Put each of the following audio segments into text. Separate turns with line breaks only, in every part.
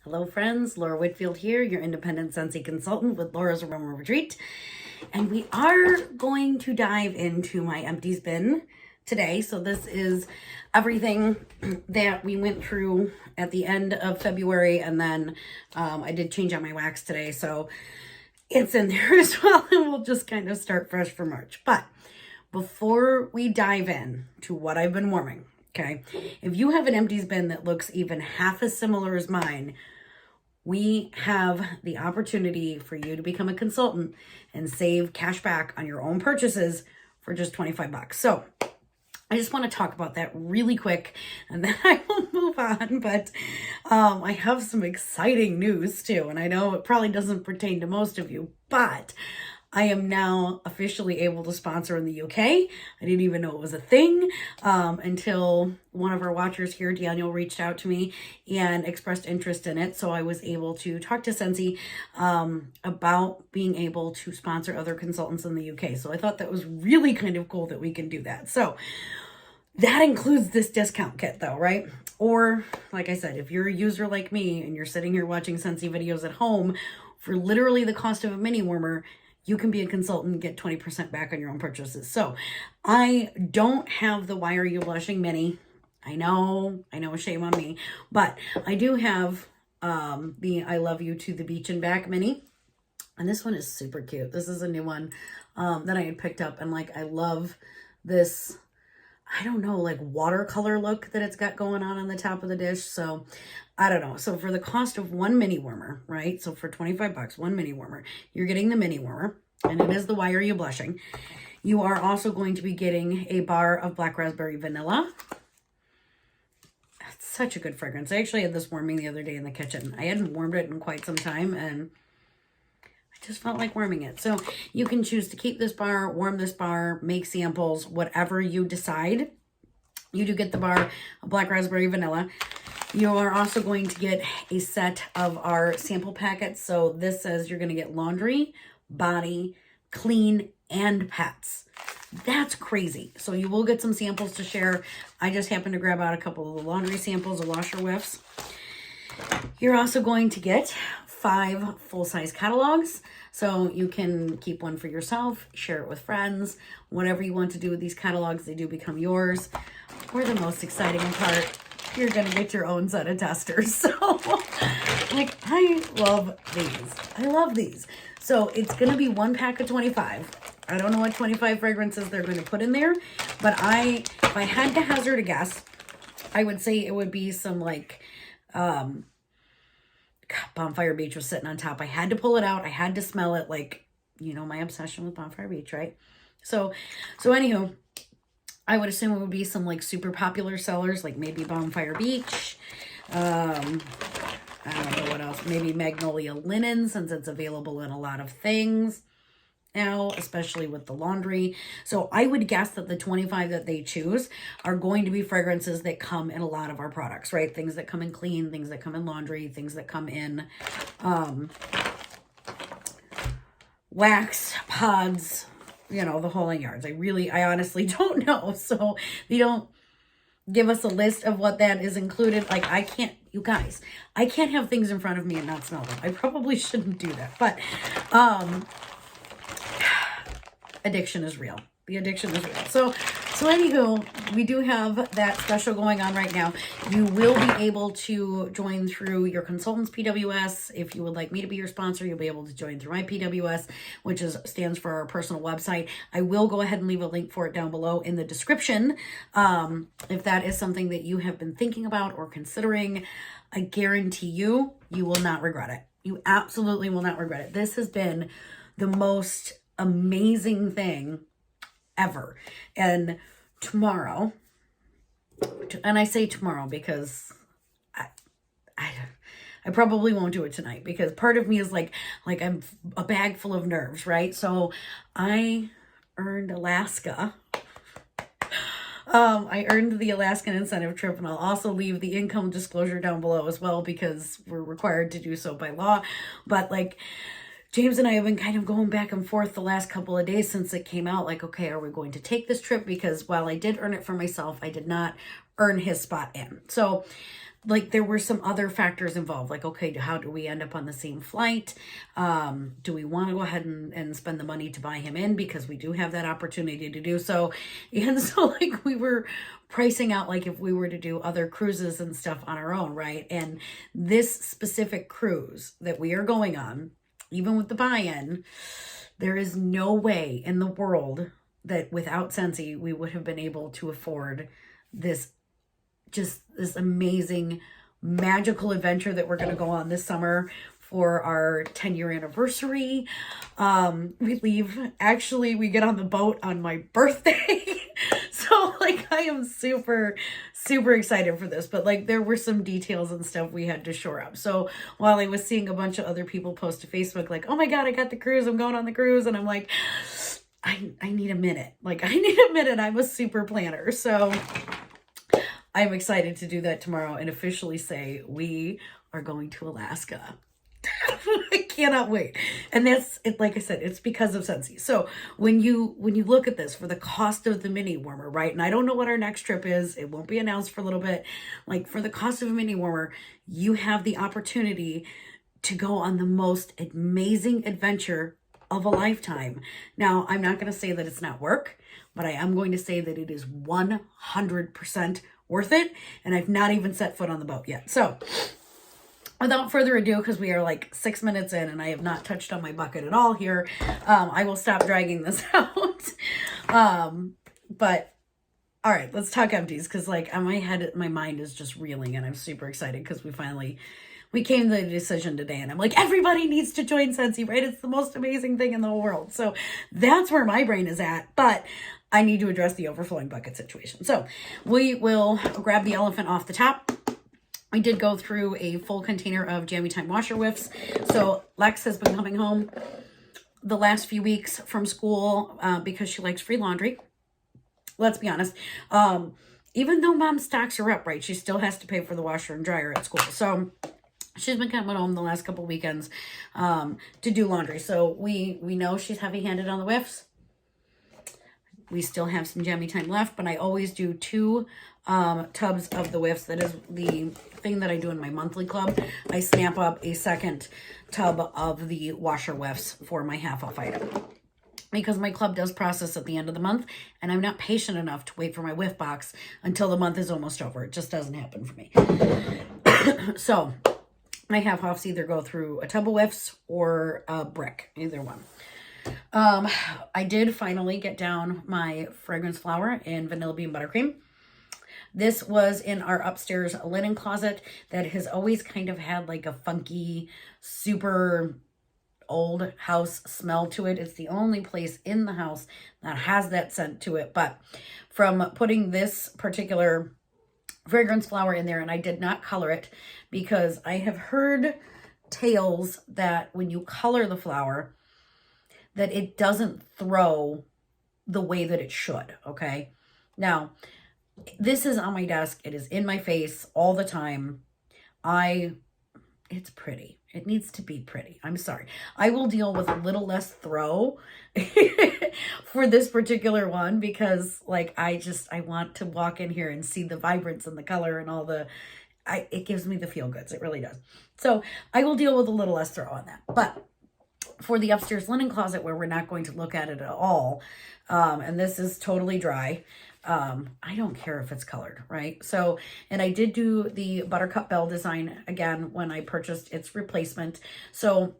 Hello friends, Laura Whitfield here, your independent Scentsy consultant with Laura's Aroma Retreat. And we are going to dive into my empties bin today. So this is everything that we went through at the end of February. And then I did change out my wax today. So it's in there as well. And we'll just kind of start fresh for March. But before we dive in to what I've been warming, okay, if you have an empties bin that looks even half as similar as mine, we have the opportunity for you to become a consultant and save cash back on your own purchases for just 25 bucks. So I just want to talk about that really quick and then I will move on. But I have some exciting news too. And I know it probably doesn't pertain to most of you, but I am now officially able to sponsor in the UK. I didn't even know it was a thing until one of our watchers here, Daniel, reached out to me and expressed interest in it. So I was able to talk to Scentsy about being able to sponsor other consultants in the UK. So I thought that was really kind of cool that we can do that. So that includes this discount kit though, right? Or like I said, if you're a user like me and you're sitting here watching Scentsy videos at home for literally the cost of a mini warmer, you can be a consultant and get 20% back on your own purchases. So I don't have the Why Are You Blushing Mini. I know, shame on me. But I do have the I Love You to the Beach and Back Mini. And this one is super cute. This is a new one that I had picked up. And like, I love this, I don't know, like watercolor look that it's got going on the top of the dish. So I don't know. So for the cost of one mini warmer, right? So for 25 bucks, one mini warmer, you're getting the mini warmer and it is the Why Are You Blushing. You are also going to be getting a bar of black raspberry vanilla. It's such a good fragrance. I actually had this warming the other day in the kitchen. I hadn't warmed it in quite some time and I just felt like warming it. So you can choose to keep this bar, warm this bar, make samples, whatever you decide. You do get the bar of black raspberry vanilla. You are also going to get a set of our sample packets. So this says you're going to get laundry, body, clean, and pets. That's crazy. So you will get some samples to share. I just happened to grab out a couple of the laundry samples, the washer whiffs. You're also going to get 5 full-size catalogs. So you can keep one for yourself, share it with friends, whatever you want to do with these catalogs, they do become yours. Or the most exciting part, you're going to get your own set of testers. So, like, I love these. I love these. So, it's going to be one pack of 25. I don't know what 25 fragrances they're going to put in there, but if I had to hazard a guess, I would say it would be some, like, Bonfire Beach was sitting on top. I had to pull it out. I had to smell it, like, you know, my obsession with Bonfire Beach, right? So anywho, I would assume it would be some like super popular sellers, like maybe Bonfire Beach. I don't know what else. Maybe Magnolia Linen, since it's available in a lot of things now, especially with the laundry. So I would guess that the 25 that they choose are going to be fragrances that come in a lot of our products, right? Things that come in clean, things that come in laundry, things that come in wax, pods, you know, the whole 9 yards. I honestly don't know. So they don't give us a list of what that is included. Like you guys, I can't have things in front of me and not smell them. I probably shouldn't do that. But addiction is real. The addiction is real. So anywho, we do have that special going on right now. You will be able to join through your consultant's PWS. If you would like me to be your sponsor, you'll be able to join through my PWS, which stands for our personal website. I will go ahead and leave a link for it down below in the description. If that is something that you have been thinking about or considering, I guarantee you will not regret it. You absolutely will not regret it. This has been the most amazing thing ever. And tomorrow, and I say tomorrow because I probably won't do it tonight, because part of me is like I'm a bag full of nerves, right? So I earned Alaska. I earned the Alaskan incentive trip, and I'll also leave the income disclosure down below as well, because we're required to do so by law. But like, James and I have been kind of going back and forth the last couple of days since it came out. Like, okay, are we going to take this trip? Because while I did earn it for myself, I did not earn his spot in. So like there were some other factors involved, like, okay, how do we end up on the same flight? Do we want to go ahead and spend the money to buy him in, because we do have that opportunity to do so? And so like we were pricing out like if we were to do other cruises and stuff on our own, right? And this specific cruise that we are going on, even with the buy-in, there is no way in the world that without Scentsy we would have been able to afford this amazing magical adventure that we're going to go on this summer for our 10-year anniversary. We get on the boat on my birthday. So like I am super excited for this, but like there were some details and stuff we had to shore up. So while I was seeing a bunch of other people post to Facebook like, oh my God, I got the cruise, I'm going on the cruise, and I'm like, I need a minute. Like I need a minute. I'm a super planner. So I'm excited to do that tomorrow and officially say we are going to Alaska. I cannot wait. And that's it. Like I said, it's because of Scentsy. So when you look at this for the cost of the mini warmer, right? And I don't know what our next trip is. It won't be announced for a little bit. Like for the cost of a mini warmer, you have the opportunity to go on the most amazing adventure of a lifetime. Now, I'm not going to say that it's not work, but I am going to say that it is 100% worth it. And I've not even set foot on the boat yet. So without further ado, because we are like 6 minutes in and I have not touched on my bucket at all here, I will stop dragging this out. But all right, let's talk empties, because like on my head, my mind is just reeling, and I'm super excited because we came to the decision today, and I'm like, everybody needs to join Scentsy, right? It's the most amazing thing in the whole world. So that's where my brain is at, but I need to address the overflowing bucket situation. So we will grab the elephant off the top. I did go through a full container of Jammy Time washer whiffs. So Lex has been coming home the last few weeks from school because she likes free laundry. Let's be honest. Even though mom stocks her up, right, she still has to pay for the washer and dryer at school. So she's been coming home the last couple weekends to do laundry. So we know she's heavy-handed on the whiffs. We still have some Jammy Time left, but I always do 2 tubs of the whiffs. That is the thing that I do in my monthly club. I snap up a second tub of the washer whiffs for my half-off item, because my club does process at the end of the month, and I'm not patient enough to wait for my whiff box until the month is almost over. It just doesn't happen for me. So my half-offs either go through a tub of whiffs or a brick, either one. I did finally get down my fragrance flower in vanilla bean buttercream. This was in our upstairs linen closet that has always kind of had like a funky, super old house smell to it. It's the only place in the house that has that scent to it. But from putting this particular fragrance flower in there, and I did not color it because I have heard tales that when you color the flower, that it doesn't throw the way that it should, okay? Now, this is on my desk. It is in my face all the time. It's pretty. It needs to be pretty. I'm sorry. I will deal with a little less throw for this particular one, because like I want to walk in here and see the vibrance and the color and all it gives me the feel goods. It really does. So I will deal with a little less throw on that. But for the upstairs linen closet, where we're not going to look at it at all, and this is totally dry, I don't care if it's colored, right? So, and I did do the Buttercup Bell design again when I purchased its replacement. So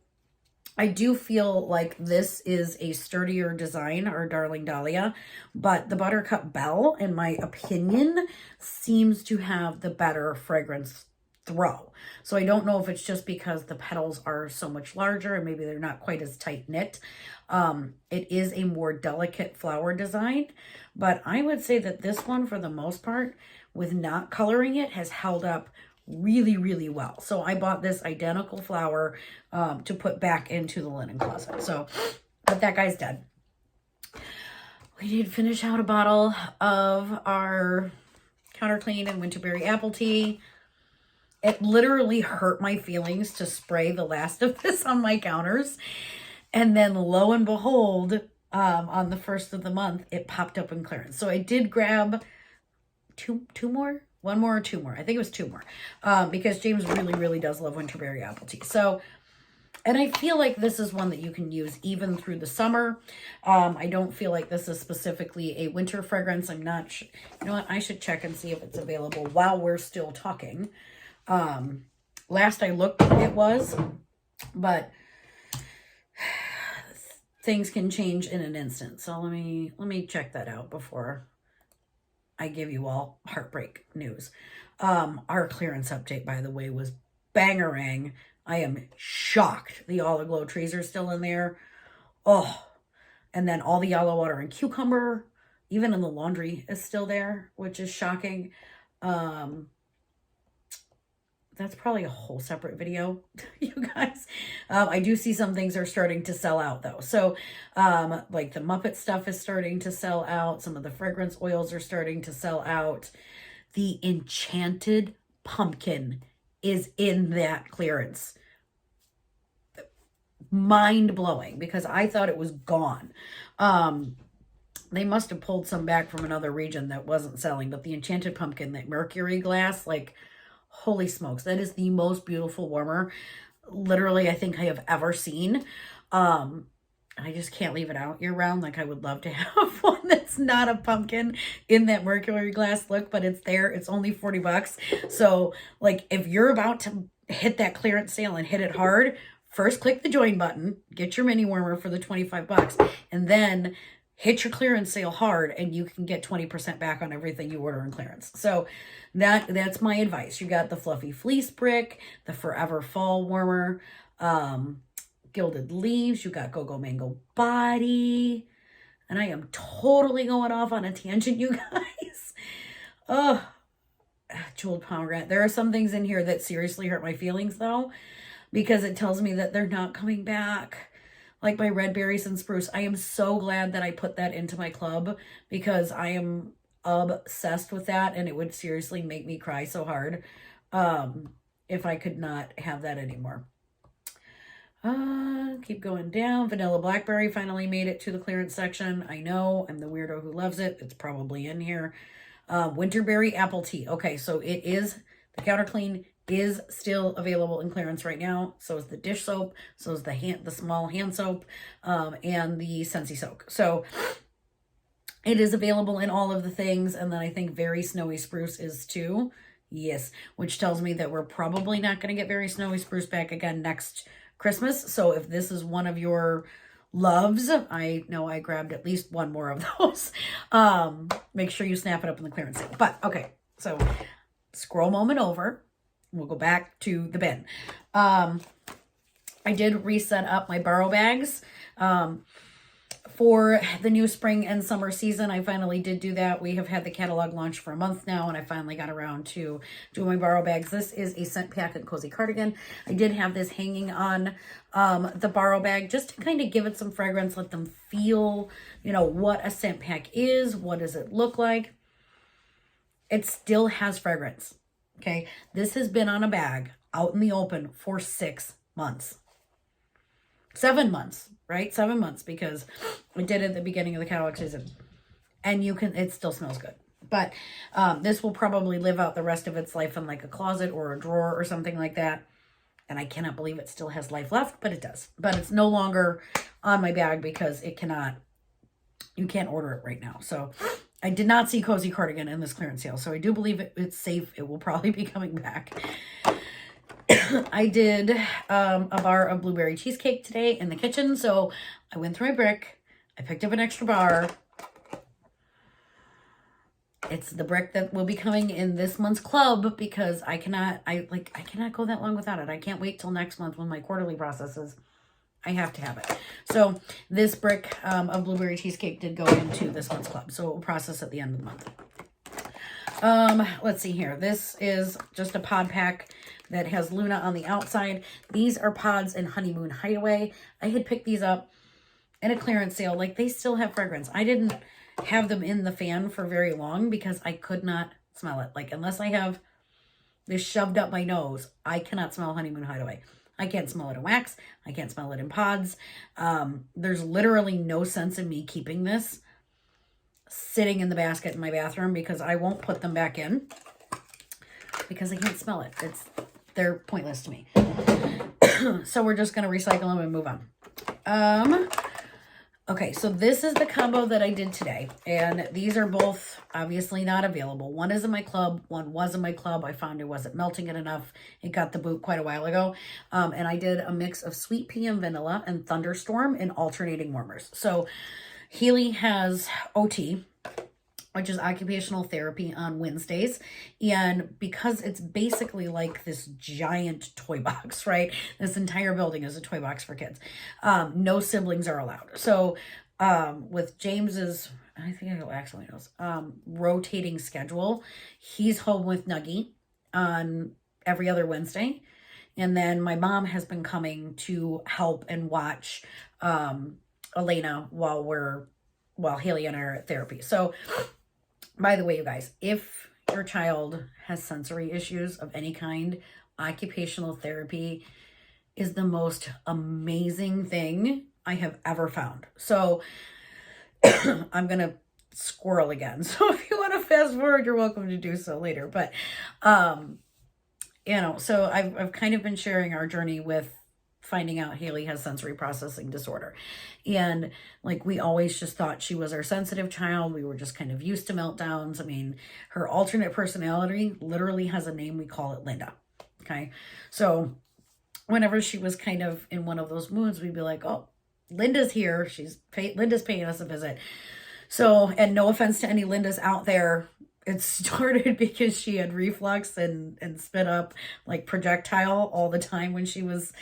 I do feel like this is a sturdier design, or Darling Dahlia, but the Buttercup Bell, in my opinion, seems to have the better fragrance throw. So I don't know if it's just because the petals are so much larger and maybe they're not quite as tight knit. It is a more delicate flower design, but I would say that this one, for the most part, with not coloring it, has held up really, really well. So I bought this identical flower to put back into the linen closet. So, but that guy's dead. We did finish out a bottle of our Counter Clean and Winterberry apple tea. It literally hurt my feelings to spray the last of this on my counters. And then lo and behold, on the 1st of the month, it popped up in clearance. So I did grab two more One more or two more. I think it was two more. Because James really, really does love winterberry apple tea. So, and I feel like this is one that you can use even through the summer. I don't feel like this is specifically a winter fragrance. I'm not sure. You know what? I should check and see if it's available while we're still talking. Last I looked, it was. But things can change in an instant. So let me check that out before I give you all heartbreak news. Our clearance update, by the way, was bangerang. I am shocked the All Aglow trees are still in there. Oh, and then all the yellow water and cucumber, even in the laundry, is still there, which is shocking. That's probably a whole separate video, you guys. I do see some things are starting to sell out, though. So, like the Muppet stuff is starting to sell out. Some of the fragrance oils are starting to sell out. The Enchanted Pumpkin is in that clearance. Mind-blowing, because I thought it was gone. They must have pulled some back from another region that wasn't selling, but the Enchanted Pumpkin, that mercury glass, like, holy smokes, that is the most beautiful warmer, literally, I think I have ever seen. I just can't leave it out year round. Like, I would love to have one that's not a pumpkin in that mercury glass look, but it's there. It's only $40. So, like, if you're about to hit that clearance sale and hit it hard, first click the join button, get your mini warmer for the $25, and then hit your clearance sale hard, and you can get 20% back on everything you order in clearance. So that's my advice. You got the Fluffy Fleece Brick, the Forever Fall Warmer, Gilded Leaves, you got Go-Go Mango Body, and I am totally going off on a tangent, you guys. Oh, Jeweled Pomegranate. There are some things in here that seriously hurt my feelings, though, because it tells me that they're not coming back. Like my Red Berries and Spruce. I am so glad that I put that into my club, because I am obsessed with that, and it would seriously make me cry so hard if I could not have that anymore. Keep going down. Vanilla Blackberry finally made it to the clearance section. I know, I'm the weirdo who loves it. It's probably in here. Winterberry Apple Tea. Okay, so it is, the Counter Clean is still available in clearance right now. So is the dish soap, so is the small hand soap, and the Scentsy Soak. So it is available in all of the things, and then I think Very Snowy Spruce is too. Yes, which tells me that we're probably not going to get Very Snowy Spruce back again next Christmas. So if this is one of your loves, I know I grabbed at least one more of those. Make sure you snap it up in the clearance sale. But okay, so scroll moment over. We'll go back to the bin. I did reset up my borrow bags for the new spring and summer season. I finally did do that. We have had the catalog launch for a month now, and I finally got around to doing my borrow bags. This is a Scent Pack and Cozy Cardigan. I did have this hanging on the borrow bag just to kind of give it some fragrance, let them feel, you know, what a scent pack is. What does it look like? It still has fragrance. Okay, this has been on a bag out in the open for 6 months. 7 months, right? 7 months, because we did it at the beginning of the catalog season. And it still smells good. But this will probably live out the rest of its life in like a closet or a drawer or something like that. And I cannot believe it still has life left, but it does. But it's no longer on my bag because you can't order it right now. So I did not see Cozy Cardigan in this clearance sale, so I do believe it's safe. It will probably be coming back. I did a bar of blueberry cheesecake today in the kitchen, so I went through my brick. I picked up an extra bar. It's the brick that will be coming in this month's club, because I cannot go that long without it. I can't wait till next month when my quarterly processes. I have to have it. So this brick of blueberry cheesecake did go into this month's club. So it will process at the end of the month. Let's see here. This is just a pod pack that has Luna on the outside. These are pods in Honeymoon Hideaway. I had picked these up in a clearance sale. Like, they still have fragrance. I didn't have them in the fan for very long because I could not smell it. Like, unless I have this shoved up my nose, I cannot smell Honeymoon Hideaway. I can't smell it in wax. I can't smell it in pods. There's literally no sense in me keeping this sitting in the basket in my bathroom, because I won't put them back in. because I can't smell it. They're pointless to me. So we're just going to recycle them and move on. Okay, so this is the combo that I did today, and these are both obviously not available. One is in my club, one was in my club. I found it wasn't melting it enough. It got the boot quite a while ago, and I did a mix of sweet pea and vanilla and Thunderstorm in alternating warmers. So Haley has OT, which is occupational therapy on Wednesdays. And because it's basically like this giant toy box, right? This entire building is a toy box for kids. No siblings are allowed. So with James's, I think I actually knows, rotating schedule, he's home with Nuggie on every other Wednesday. And then my mom has been coming to help and watch Elena while Haley and I are at therapy. So by the way, you guys, if your child has sensory issues of any kind, occupational therapy is the most amazing thing I have ever found. So I'm going to squirrel again. So if you want to fast forward, you're welcome to do so later. But, so I've kind of been sharing our journey with finding out Haley has sensory processing disorder. And like, we always just thought she was our sensitive child. We were just kind of used to meltdowns. I mean, her alternate personality literally has a name. We call it Linda. Okay. So whenever she was kind of in one of those moods, we'd be like, oh, Linda's here. Linda's paying us a visit. So, and no offense to any Lindas out there, it started because she had reflux and spit up like projectile all the time when she was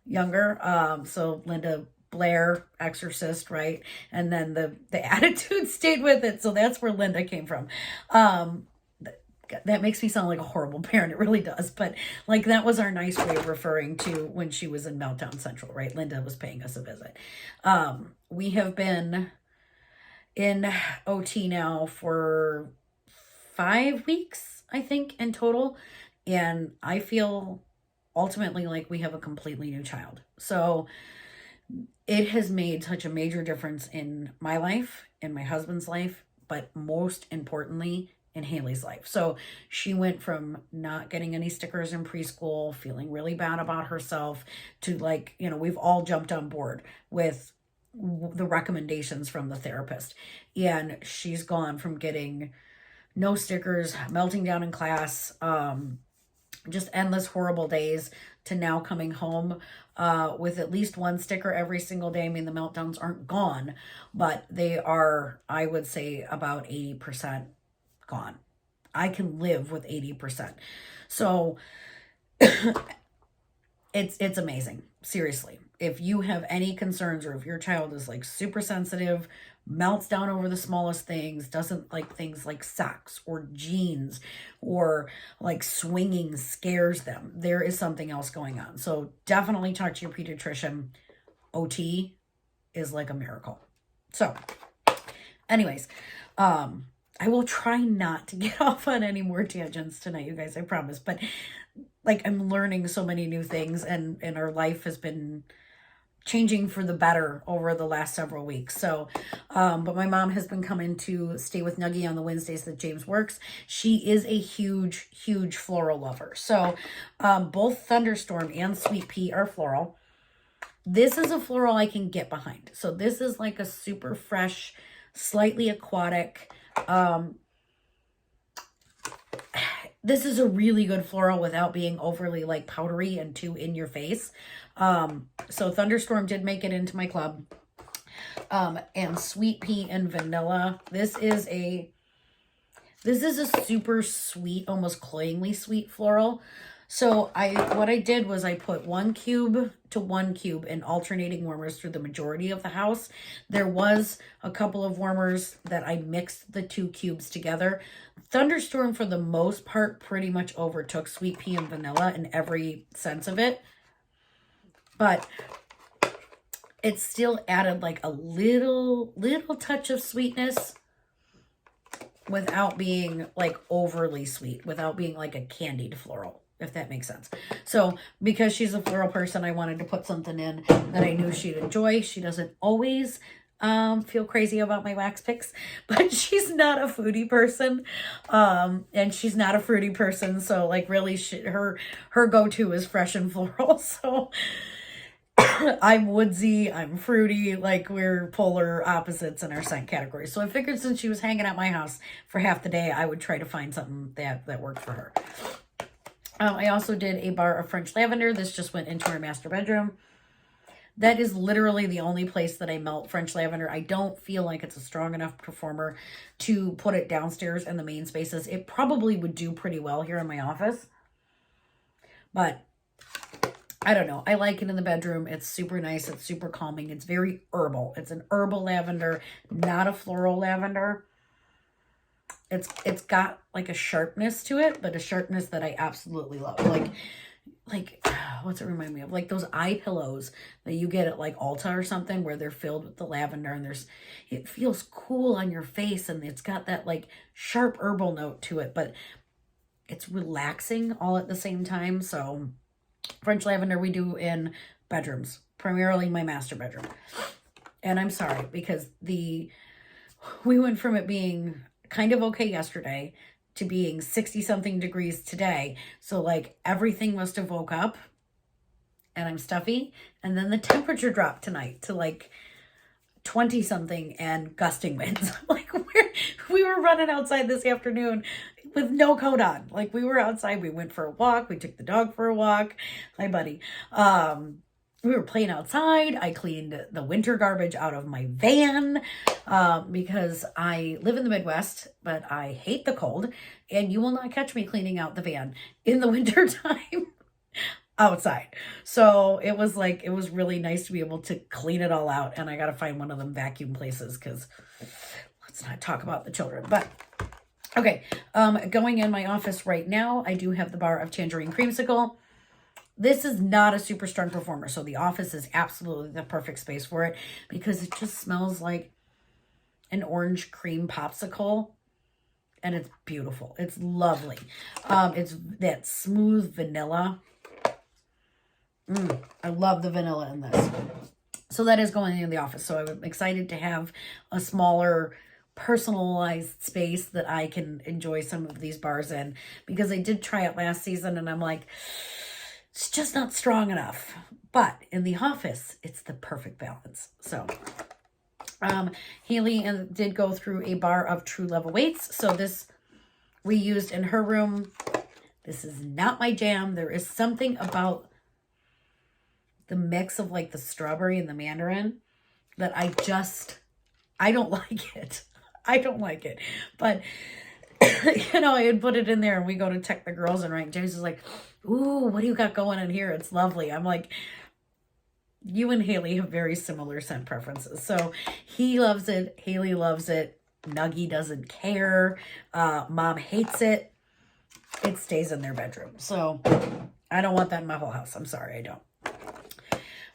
younger. So Linda Blair, exorcist, right? And then the attitude stayed with it. So that's where Linda came from. That makes me sound like a horrible parent. It really does. But like, that was our nice way of referring to when she was in Meltdown Central, right? Linda was paying us a visit. We have been in OT now for 5 weeks, I think, in total. And I feel ultimately like we have a completely new child. So it has made such a major difference in my life, in my husband's life, but most importantly, in Haley's life. So she went from not getting any stickers in preschool, feeling really bad about herself, to like, we've all jumped on board with the recommendations from the therapist. And she's gone from getting no stickers, melting down in class, just endless horrible days, to now coming home with at least one sticker every single day. I mean, the meltdowns aren't gone, but they are, I would say, about 80% gone. I can live with 80%. So it's amazing. Seriously. If you have any concerns, or if your child is like super sensitive, melts down over the smallest things, doesn't like things like socks or jeans, or like swinging scares them, there is something else going on. So definitely talk to your pediatrician. OT is like a miracle. So anyways, I will try not to get off on any more tangents tonight, you guys, I promise. But like, I'm learning so many new things, and our life has been changing for the better over the last several weeks. So, but my mom has been coming to stay with Nuggie on the Wednesdays that James works. She is a huge, huge floral lover. So, both Thunderstorm and Sweet Pea are floral. This is a floral I can get behind. So this is like a super fresh, slightly aquatic, this is a really good floral without being overly like powdery and too in your face. So Thunderstorm did make it into my club. And Sweet Pea and Vanilla. This is a super sweet, almost cloyingly sweet floral. So what I did was I put 1 cube to 1 cube in alternating warmers through the majority of the house. There was a couple of warmers that I mixed the 2 cubes together. Thunderstorm, for the most part, pretty much overtook Sweet Pea and Vanilla in every sense of it. But it still added like a little touch of sweetness without being like overly sweet, without being like a candied floral, if that makes sense. So because she's a floral person, I wanted to put something in that I knew she'd enjoy. She doesn't always feel crazy about my wax picks, but she's not a foodie person. And she's not a fruity person. So like really her go-to is fresh and floral. So I'm woodsy, I'm fruity, like we're polar opposites in our scent category. So I figured since she was hanging at my house for half the day, I would try to find something that worked for her. I also did a bar of French lavender. This just went into our master bedroom. That is literally the only place that I melt French lavender. I don't feel like it's a strong enough performer to put it downstairs in the main spaces. It probably would do pretty well here in my office, but I don't know. I like it in the bedroom. It's super nice. It's super calming. It's very herbal. It's an herbal lavender, not a floral lavender. It's got like a sharpness to it, but a sharpness that I absolutely love. Like what's it remind me of? Like those eye pillows that you get at like Ulta or something where they're filled with the lavender and it feels cool on your face and it's got that like sharp herbal note to it, but it's relaxing all at the same time. So French lavender we do in bedrooms, primarily my master bedroom. And I'm sorry because we went from it being kind of okay yesterday to being 60 something degrees today. So like everything must have woke up and I'm stuffy. And then the temperature dropped tonight to like 20 something and gusting winds. Like we were running outside this afternoon with no coat on. Like we were outside, we went for a walk. We took the dog for a walk. Hi buddy. We were playing outside. I cleaned the winter garbage out of my van because I live in the Midwest, but I hate the cold. And you will not catch me cleaning out the van in the winter time outside. So it was really nice to be able to clean it all out. And I got to find one of them vacuum places because let's not talk about the children. But okay, going in my office right now, I do have the bar of Tangerine Creamsicle. This is not a super strong performer, so the office is absolutely the perfect space for it because it just smells like an orange cream popsicle, and it's beautiful. It's lovely. It's that smooth vanilla. I love the vanilla in this. So that is going in the office. So I'm excited to have a smaller, personalized space that I can enjoy some of these bars in because I did try it last season, and I'm like, it's just not strong enough. But in the office, it's the perfect balance. So Haley did go through a bar of True Love Awaits. So this we used in her room. This is not my jam. There is something about the mix of like the strawberry and the mandarin that I don't like it. I don't like it. But, you know, I had put it in there and we go to tech the girls and right. James is like, ooh, what do you got going in here? It's lovely. I'm like, you and Haley have very similar scent preferences. So he loves it. Haley loves it. Nuggy doesn't care. Mom hates it. It stays in their bedroom. So I don't want that in my whole house. I'm sorry, I don't.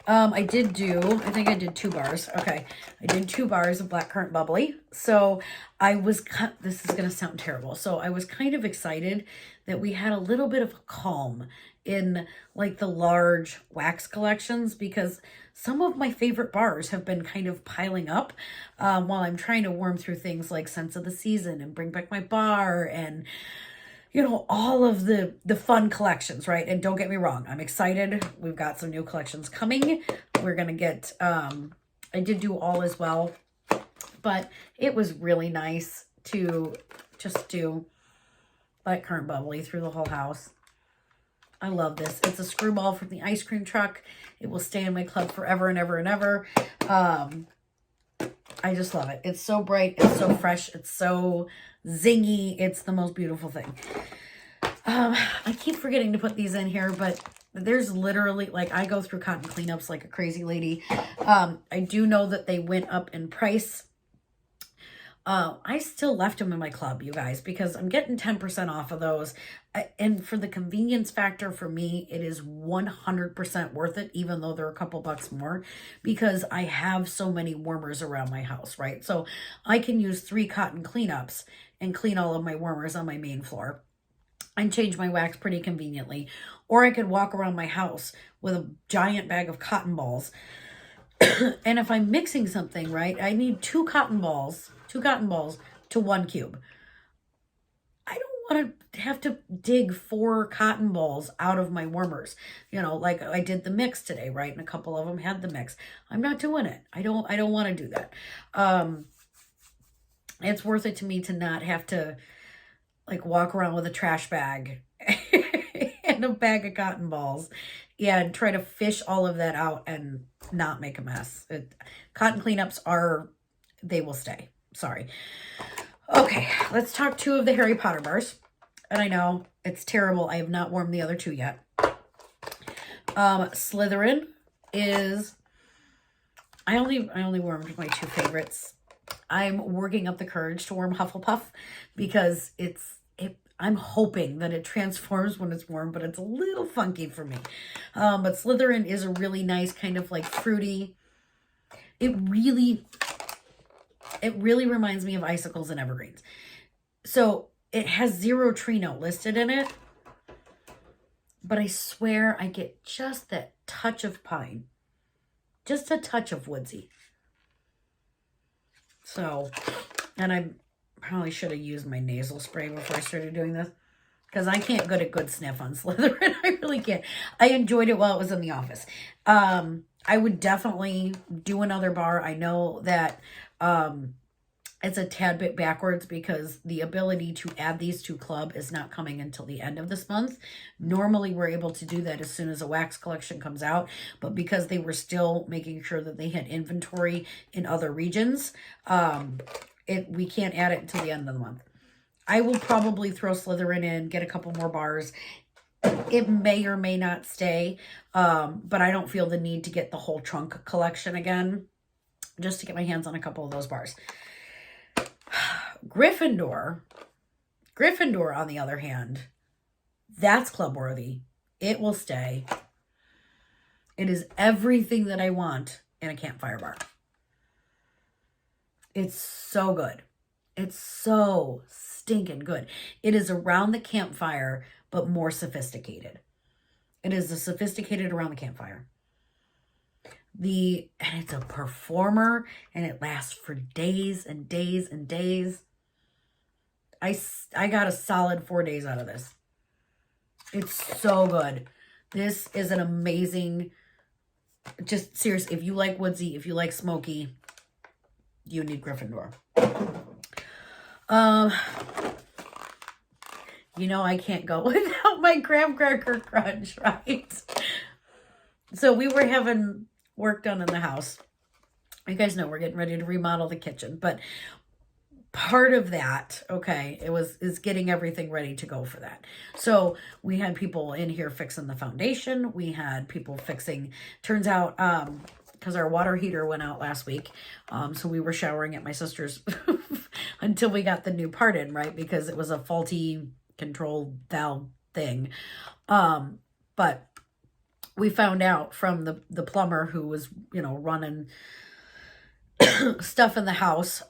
I think I did 2 bars. Okay. I did 2 bars of blackcurrant bubbly. So this is going to sound terrible. So I was kind of excited that we had a little bit of a calm in like the large wax collections because some of my favorite bars have been kind of piling up while I'm trying to worm through things like Scents of the Season and Bring Back My Bar and you know, all of the fun collections, right? And don't get me wrong, I'm excited. We've got some new collections coming. We're going to get, I did do All As Well, but it was really nice to just do blackcurrant bubbly through the whole house. I love this. It's a screwball from the ice cream truck. It will stay in my club forever and ever and ever. I just love it. It's so bright. It's so fresh. It's so zingy. It's the most beautiful thing. I keep forgetting to put these in here, but there's literally, like, I go through cotton cleanups like a crazy lady. I do know that they went up in price. I still left them in my club, you guys, because I'm getting 10% off of those. And for the convenience factor, for me, it is 100% worth it, even though they're a couple bucks more, because I have so many warmers around my house, right? So I can use 3 cotton cleanups and clean all of my warmers on my main floor and change my wax pretty conveniently. Or I could walk around my house with a giant bag of cotton balls And if I'm mixing something, right, I need two cotton balls to 1 cube. I don't want to have to dig 4 cotton balls out of my warmers. You know, like I did the mix today, right? And a couple of them had the mix. I'm not doing it. I don't want to do that. It's worth it to me to not have to like walk around with a trash bag and a bag of cotton balls and try to fish all of that out and not make a mess. Cotton cleanups they will stay. Sorry. Okay, let's talk 2 of the Harry Potter bars. And I know it's terrible. I have not warmed the other 2 yet. Slytherin is, I only warmed my 2 favorites. I'm working up the courage to warm Hufflepuff because I'm hoping that it transforms when it's warm, but it's a little funky for me. But Slytherin is a really nice kind of like fruity. It really reminds me of icicles and evergreens. So it has 0 tree note listed in it, but I swear I get just that touch of pine, just a touch of woodsy. So, and I probably should have used my nasal spray before I started doing this because I can't get a good sniff on Slytherin. I really can't. I enjoyed it while it was in the office. I would definitely do another bar. I know that it's a tad bit backwards because the ability to add these to club is not coming until the end of this month. Normally, we're able to do that as soon as a wax collection comes out, but because they were still making sure that they had inventory in other regions, we can't add it until the end of the month. I will probably throw Slytherin in, get a couple more bars. It may or may not stay, but I don't feel the need to get the whole trunk collection again, just to get my hands on a couple of those bars. Gryffindor, on the other hand, that's club worthy. It will stay. It is everything that I want in a campfire bar. It's so good. It's so stinking good. It is around the campfire, but more sophisticated. It is a sophisticated around the campfire. And it's a performer, and it lasts for days and days and days. I got a solid 4 days out of this. It's so good. This is an amazing, just seriously, if you like woodsy, if you like smoky, you need Gryffindor. You know, I can't go without my graham cracker crunch, right? So we were having work done in the house. You guys know we're getting ready to remodel the kitchen, but part of that, okay, is getting everything ready to go for that. So we had people in here fixing the foundation. We had people fixing, turns out, because our water heater went out last week. So we were showering at my sister's until we got the new part in, right? Because it was a faulty control valve thing. But we found out from the plumber who was, running stuff in the house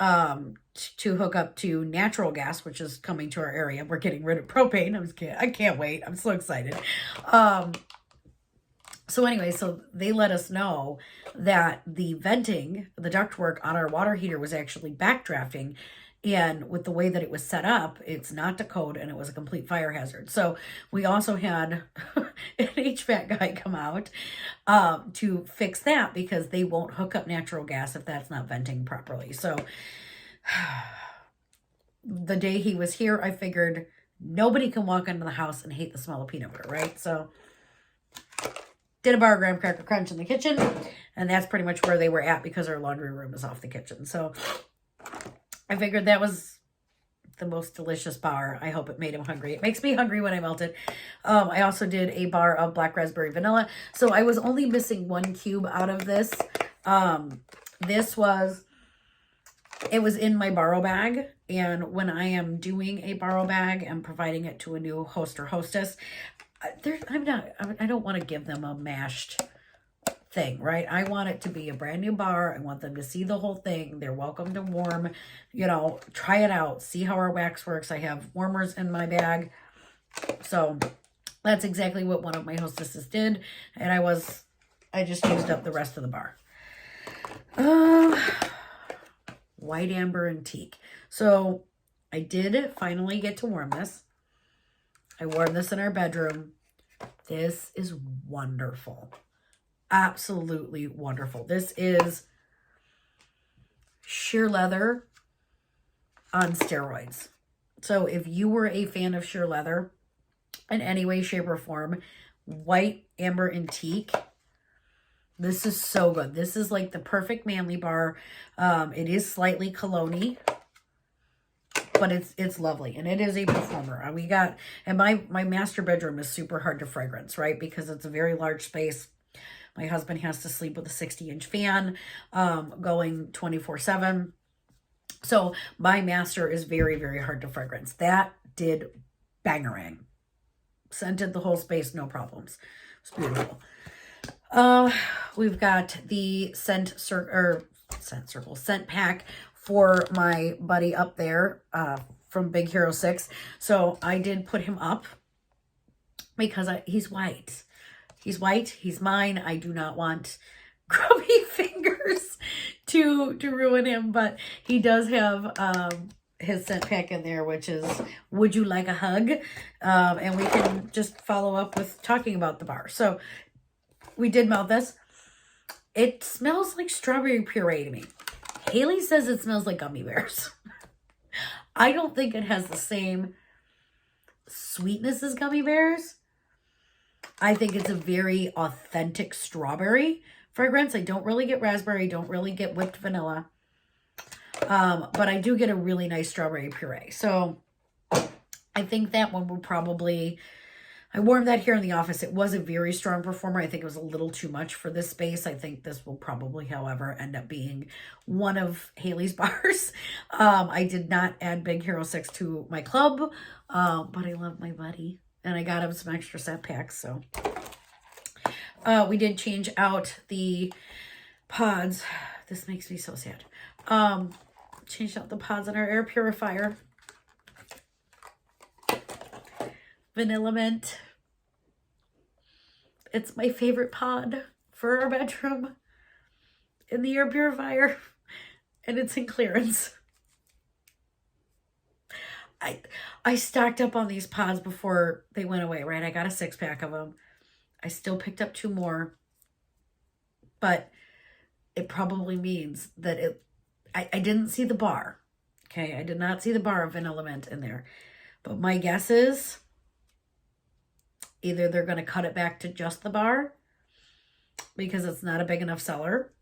to hook up to natural gas, which is coming to our area. We're getting rid of propane. I can't wait. I'm so excited. So anyway, so they let us know that the venting, the ductwork on our water heater was actually backdrafting. And with the way that it was set up, it's not to code, and it was a complete fire hazard. So we also had an HVAC guy come out to fix that because they won't hook up natural gas if that's not venting properly. So the day he was here, I figured nobody can walk into the house and hate the smell of peanut butter, right? So did a bar of graham cracker crunch in the kitchen, and that's pretty much where they were at because our laundry room is off the kitchen. So I figured that was the most delicious bar. I hope it made him hungry. It makes me hungry when I melt it. I also did a bar of black raspberry vanilla. So I was only missing 1 cube out of this. It was in my borrow bag. And when I am doing a borrow bag and providing it to a new host or hostess, I don't want to give them a mashed thing, right? I want it to be a brand new bar. I want them to see the whole thing. They're welcome to warm, try it out, see how our wax works. I have warmers in my bag. So that's exactly what one of my hostesses did. And I just used up the rest of the bar. White amber and teak. So I did finally get to warm this. I wore this in our bedroom. This is wonderful. Absolutely wonderful. This is sheer leather on steroids. So if you were a fan of sheer leather in any way, shape, or form, white, amber, and teak, this is so good. This is like the perfect manly bar. It is slightly cologne-y, but it's lovely, and it is a performer. We got, and my master bedroom is super hard to fragrance, right? Because it's a very large space. My husband has to sleep with a 60-inch fan, going 24/7. So my master is very, very hard to fragrance. That did bangerang. Scented the whole space, no problems. It's beautiful. We've got the scent pack for my buddy up there, from Big Hero 6. So I did put him up because he's white. He's white. He's mine. I do not want grubby fingers to ruin him, but he does have, his scent pack in there, which is, would you like a hug? And we can just follow up with talking about the bar. So we did mouth this. It smells like strawberry puree to me. Haley says it smells like gummy bears. I don't think it has the same sweetness as gummy bears. I think it's a very authentic strawberry fragrance. I don't really get raspberry. Don't really get whipped vanilla. But I do get a really nice strawberry puree. So I think that one would probably... I warmed that here in the office. It was a very strong performer. I think it was a little too much for this space. I think this will probably, however, end up being one of Haley's bars. I did not add Big Hero 6 to my club, but I love my buddy. And I got him some extra scent packs. So we did change out the pods. This makes me so sad. Changed out the pods on our air purifier. Vanilla mint. It's my favorite pod for our bedroom in the air purifier, and it's in clearance. I stocked up on these pods before they went away, right? I got a 6-pack of them. I still picked up 2 more, but it probably means that I didn't see the bar. Okay, I did not see the bar of vanilla mint in there, but my guess is either they're going to cut it back to just the bar because it's not a big enough seller,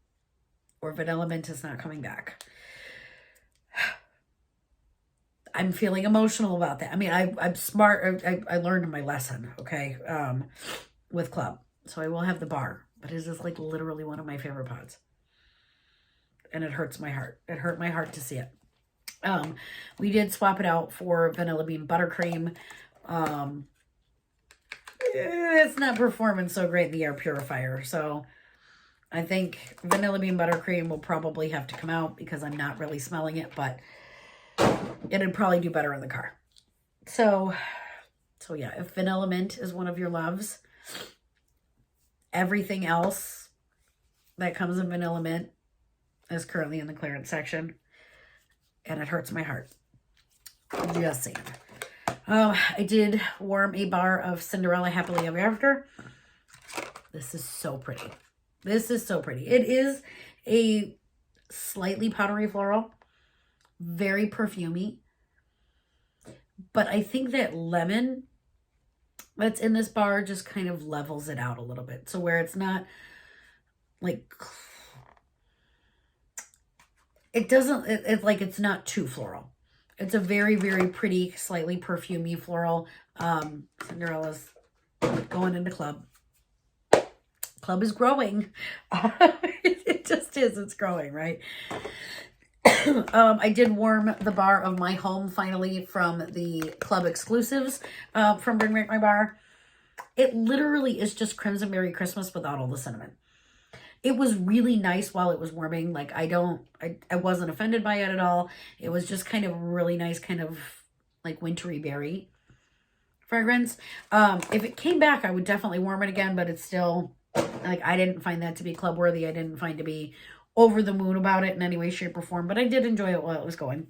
or vanilla mint is not coming back. I'm feeling emotional about that. I mean, I'm smart. I learned my lesson, okay, with club. So I will have the bar, but it is like literally one of my favorite pods. And it hurts my heart. It hurt my heart to see it. We did swap it out for vanilla bean buttercream. It's not performing so great in the air purifier. So I think vanilla bean buttercream will probably have to come out because I'm not really smelling it, but it'd probably do better in the car. So yeah, if vanilla mint is one of your loves, everything else that comes in vanilla mint is currently in the clearance section, and it hurts my heart. Just saying. I did warm a bar of Cinderella Happily Ever After. This is so pretty. This is so pretty. It is a slightly powdery floral, very perfumey, but I think that lemon that's in this bar just kind of levels it out a little bit. So where it's not like, it's like it's not too floral. It's a very, very pretty, slightly perfumey floral. Cinderella's going into club. Club is growing. It just is. It's growing, right? I did warm the bar of My Home finally from the club exclusives from Bring Back My Bar. It literally is just Crimson Berry Christmas without all the cinnamon. It was really nice while it was warming. Like I wasn't offended by it at all. It was just kind of a really nice kind of like wintry berry fragrance. If it came back, I would definitely warm it again, but it's still like, I didn't find that to be club worthy. I didn't find to be over the moon about it in any way, shape, or form, but I did enjoy it while it was going.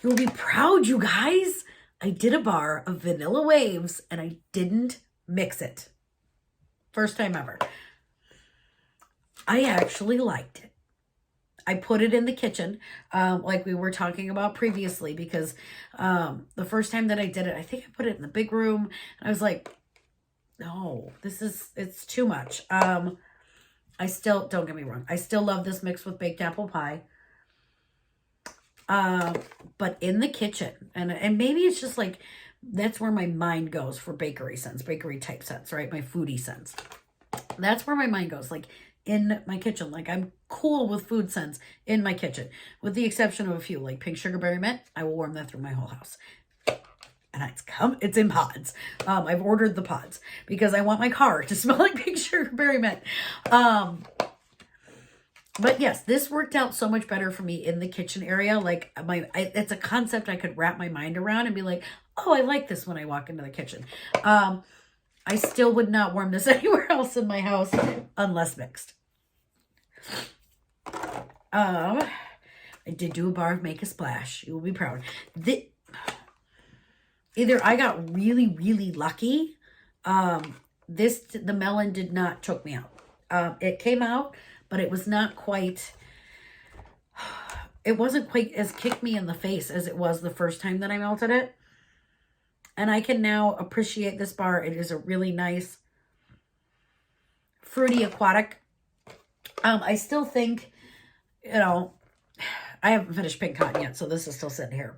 You'll be proud, you guys. I did a bar of vanilla waves and I didn't mix it. First time ever. I actually liked it. I put it in the kitchen, like we were talking about previously, because the first time that I did it, I think I put it in the big room. And I was like, no, it's too much. I still, don't get me wrong, I still love this mixed with baked apple pie. But in the kitchen, and maybe it's just like, that's where my mind goes for bakery scents, bakery type scents, right? My foodie scents. That's where my mind goes, like in my kitchen. Like I'm cool with food scents in my kitchen, with the exception of a few, like pink sugar berry mint. I will warm that through my whole house. And it's in pods. I've ordered the pods because I want my car to smell like pink sugar berry mint. But yes, this worked out so much better for me in the kitchen area. Like it's a concept I could wrap my mind around and be like, oh, I like this when I walk into the kitchen. I still would not warm this anywhere else in my house unless mixed. I did do a bar of Make a Splash. You will be proud. Either I got really, really lucky. The melon did not choke me out. It came out, but it was not quite, it wasn't quite as kick me in the face as it was the first time that I melted it. And I can now appreciate this bar. It is a really nice, fruity aquatic. I still think, I haven't finished pink cotton yet, so this is still sitting here.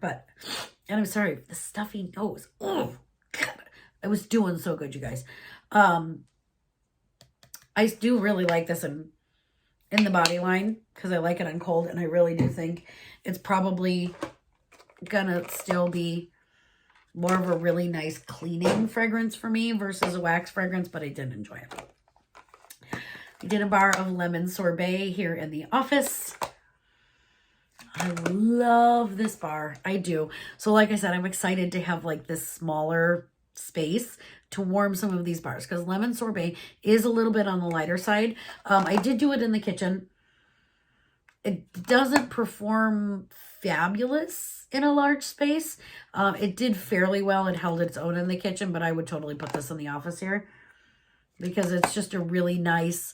And I'm sorry, the stuffy nose. Oh, God. I was doing so good, you guys. I do really like this in the body line because I like it on cold, and I really do think it's probably gonna still be more of a really nice cleaning fragrance for me versus a wax fragrance, but I did enjoy it. I did a bar of lemon sorbet here in the office. I love this bar. I do. So like I said, I'm excited to have like this smaller space to warm some of these bars because lemon sorbet is a little bit on the lighter side. I did do it in the kitchen. It doesn't perform fabulous in a large space. It did fairly well. It held its own in the kitchen, but I would totally put this in the office here because it's just a really nice,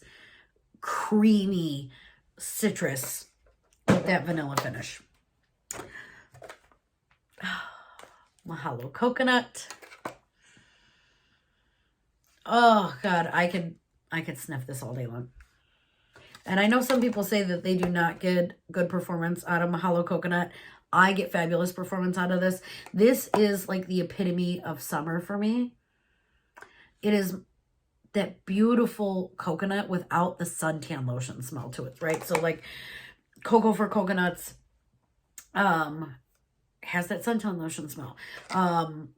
creamy citrus with that vanilla finish. Mahalo coconut. Oh God, I could sniff this all day long. And I know some people say that they do not get good performance out of Mahalo coconut. I get fabulous performance out of this. This is like the epitome of summer for me. It is that beautiful coconut without the suntan lotion smell to it, right? So like Cocoa for Coconuts has that suntan lotion smell.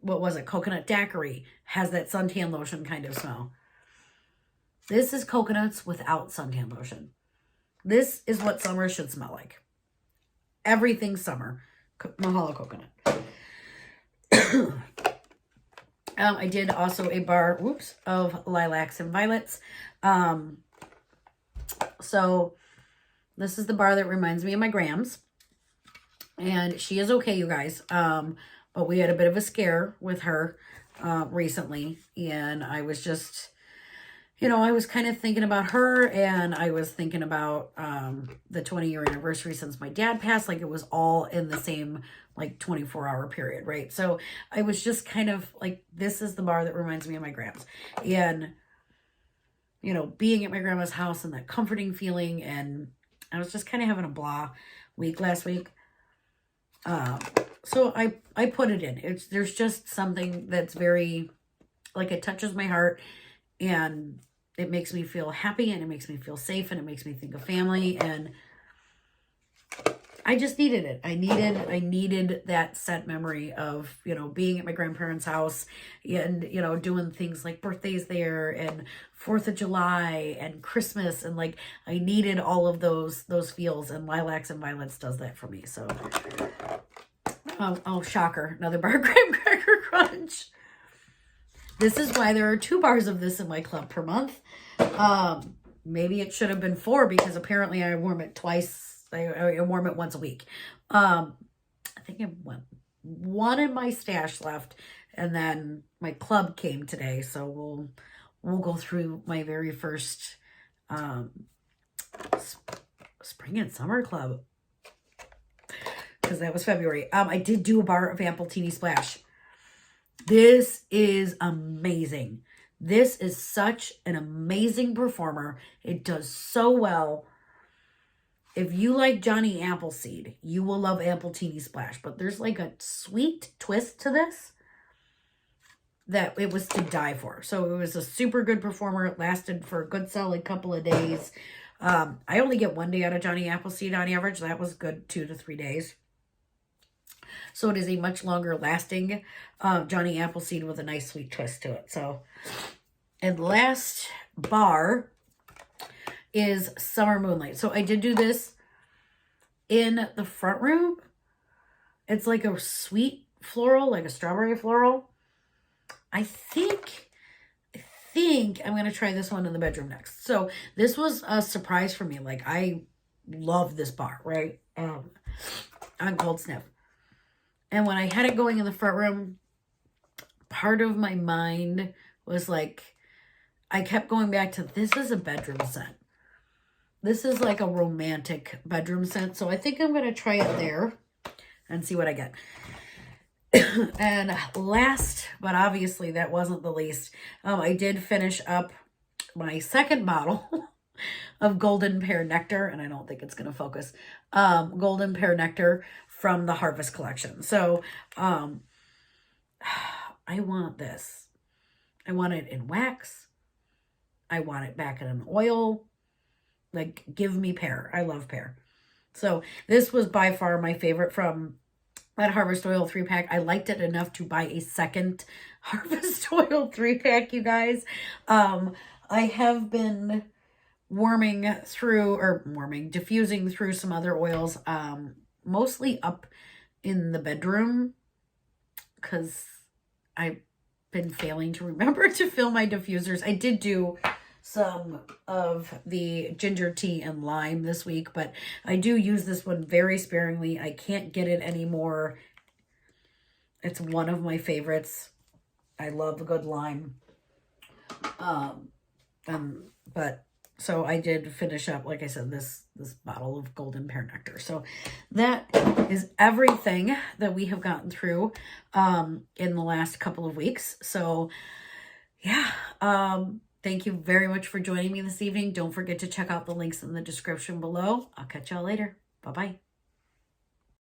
What was it? Coconut Daiquiri has that suntan lotion kind of smell. This is coconuts without suntan lotion. This is what summer should smell like. Everything summer. Mahalo coconut. I did also a bar, of lilacs and violets. So this is the bar that reminds me of my Grams. And she is okay, you guys. But we had a bit of a scare with her recently. And I was just, I was kind of thinking about her. And I was thinking about the 20-year anniversary since my dad passed. Like it was all in the same 24-hour period, right? So I was just kind of like, this is the bar that reminds me of my Grams. And, being at my grandma's house and that comforting feeling. And I was just kind of having a blah week last week. So I put it in. There's just something that's very, it touches my heart and it makes me feel happy and it makes me feel safe and it makes me think of family and I just needed it. I needed that scent memory of, being at my grandparents' house and, doing things like birthdays there and 4th of July and Christmas. And I needed all of those feels and Lilacs and Violets does that for me. So, oh, shocker. Another bar of graham cracker crunch. This is why there are 2 bars of this in my club per month. maybe it should have been 4 because apparently I warm it twice. I warm it once a week. I think I have one in my stash left, and then my club came today, so we'll go through my very first spring and summer club, because that was February. I did do a bar of Appletini Splash. This is amazing. This is such an amazing performer. It does so well. If you like Johnny Appleseed, you will love Appletini Splash. But there's like a sweet twist to this that it was to die for. So it was a super good performer. It lasted for a good solid couple of days. I only get 1 day out of Johnny Appleseed on average. That was good 2 to 3 days. So it is a much longer lasting Johnny Appleseed with a nice sweet twist to it. So, and last bar is Summer Moonlight. So I did do this in the front room. It's like a sweet floral, like a strawberry floral. I think I'm going to try this one in the bedroom next. So this was a surprise for me. Like, I love this bar, right? On Cold Sniff. And when I had it going in the front room, part of my mind was like, I kept going back to, this is a bedroom scent. This is like a romantic bedroom scent. So I think I'm going to try it there and see what I get. And last, but obviously that wasn't the least, I did finish up my second bottle of Golden Pear Nectar, and I don't think it's going to focus, Golden Pear Nectar from the Harvest Collection. So I want this. I want it in wax. I want it back in an oil. Like, give me pear. I love pear. So this was by far my favorite from that Harvest Oil 3-pack. I liked it enough to buy a second Harvest Oil 3-pack, you guys. I have been diffusing through some other oils, mostly up in the bedroom, because I've been failing to remember to fill my diffusers. I did do some of the ginger tea and lime this week, but I do use this one very sparingly. I can't get it anymore. It's one of my favorites. I love a good lime. So I did finish up, like I said, this bottle of Golden Pear Nectar. So that is everything that we have gotten through in the last couple of weeks. So yeah, thank you very much for joining me this evening. Don't forget to check out the links in the description below. I'll catch y'all later. Bye-bye.